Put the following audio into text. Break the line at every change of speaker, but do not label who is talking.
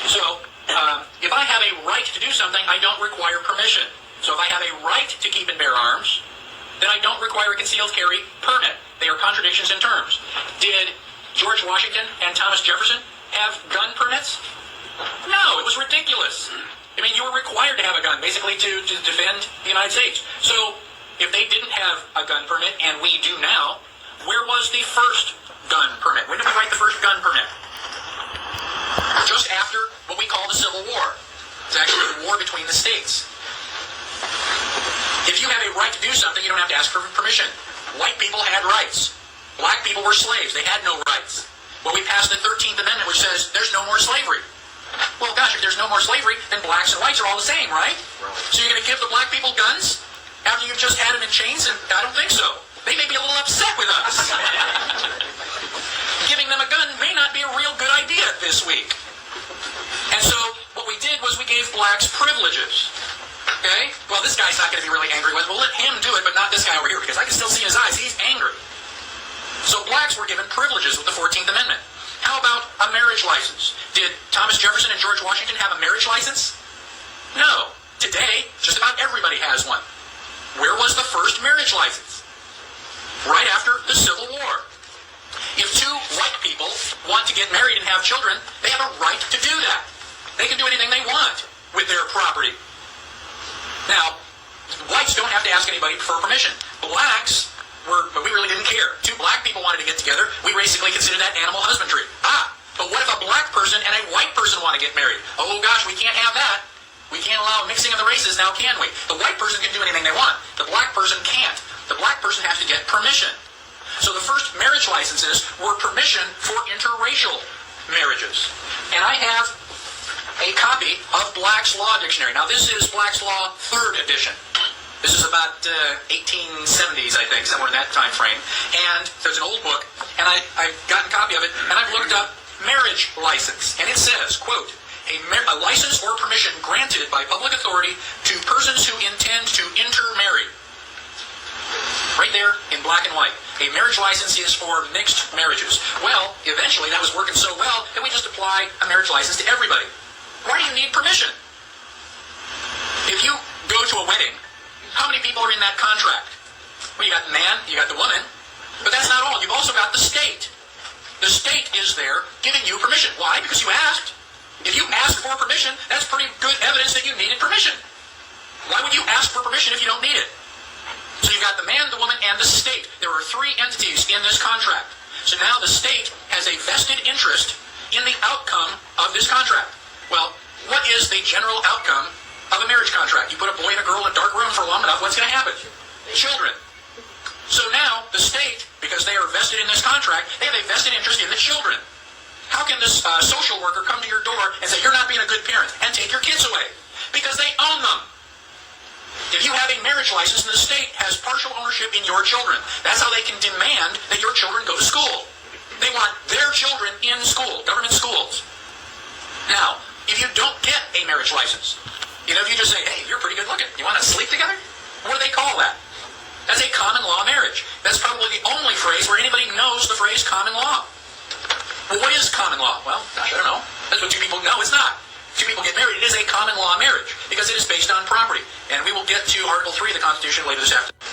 So, if I have a right to do something, I don't require permission. So if I have a right to keep and bear arms, then I don't require a concealed carry permit. They are contradictions in terms. Did George Washington and Thomas Jefferson have gun permits? No, it was ridiculous. I mean, you were required to have a gun, basically, to defend the United States. So, if they didn't have a gun permit, and we do now, where was the first gun permit? When did we write the first gun permit? Just after what we call the Civil War. It's actually the war between the states. If you have a right to do something, you don't have to ask for permission. White people had rights. Black people were slaves. They had no rights. Well, we passed the 13th Amendment, which says there's no more slavery. Well, gosh, if there's no more slavery, then blacks and whites are all the same, right? So you're going to give the black people guns after you've just had them in chains? And I don't think so. They may be a little upset with us. Giving them a gun may not be a real good idea this week. And so what we did was we gave blacks privileges. Okay? Well, this guy's not going to be really angry with it. We'll let him do it, but not this guy over here, because I can still see in his eyes. He's angry. So blacks were given privileges with the 14th Amendment. How about a marriage license? Did Thomas Jefferson and George Washington have a marriage license? No. Today, just about everybody has one. Where was the first marriage license? Right after the Civil War. If two white people want to get married and have children, they have a right to do that. They can do anything they want with their property. Now, whites don't have to ask anybody for permission. Blacks we really didn't care. Two black people wanted to get together. We basically considered that animal husbandry. But what if a black person and a white person want to get married? Oh gosh, we can't have that. We can't allow mixing of the races now, can we? The white person can do anything they want. The black person can't. The black person has to get permission. So the first marriage licenses were permission for interracial marriages. And I have a copy of Black's Law Dictionary. Now this is Black's Law 3rd edition. This is about 1870s, I think, somewhere in that time frame. And there's an old book, and I've gotten a copy of it, and I've looked up marriage license. And it says, quote, a license or permission granted by public authority to persons who intend to intermarry. Right there in black and white. A marriage license is for mixed marriages. Well, eventually that was working so well that we just apply a marriage license to everybody. Why do you need permission? If you go to a wedding, how many people are in that contract? Well, you got the man, you got the woman, but that's not all. You've also got the state. The state is there giving you permission. Why? Because you asked. If you asked for permission, that's pretty good evidence that you needed permission. Why would you ask for permission if you don't need it? So you've got the man, the woman, and the state. There are 3 entities in this contract. So now the state has a vested interest in the outcome of this contract. Well, what is the general outcome of a marriage contract? You put a boy and a girl in a dark room for long enough, what's going to happen? Children. So now, the state, because they are vested in this contract, they have a vested interest in the children. How can this social worker come to your door and say, you're not being a good parent, and take your kids away? Because they own them. If you have a marriage license, the state has partial ownership in your children. That's how they can demand that your children go to school. They want their children in school, government schools. Now, if you don't get a marriage license, if you just say, hey, you're pretty good looking, you want to sleep together? What do they call that? That's a common law marriage. That's probably the only phrase where anybody knows the phrase common law. Well, what is common law? Well, gosh, I don't know. That's what 2 people know. It's not. 2 people get married. It is a common law marriage because it is based on property. And we will get to Article 3 of the Constitution later this afternoon.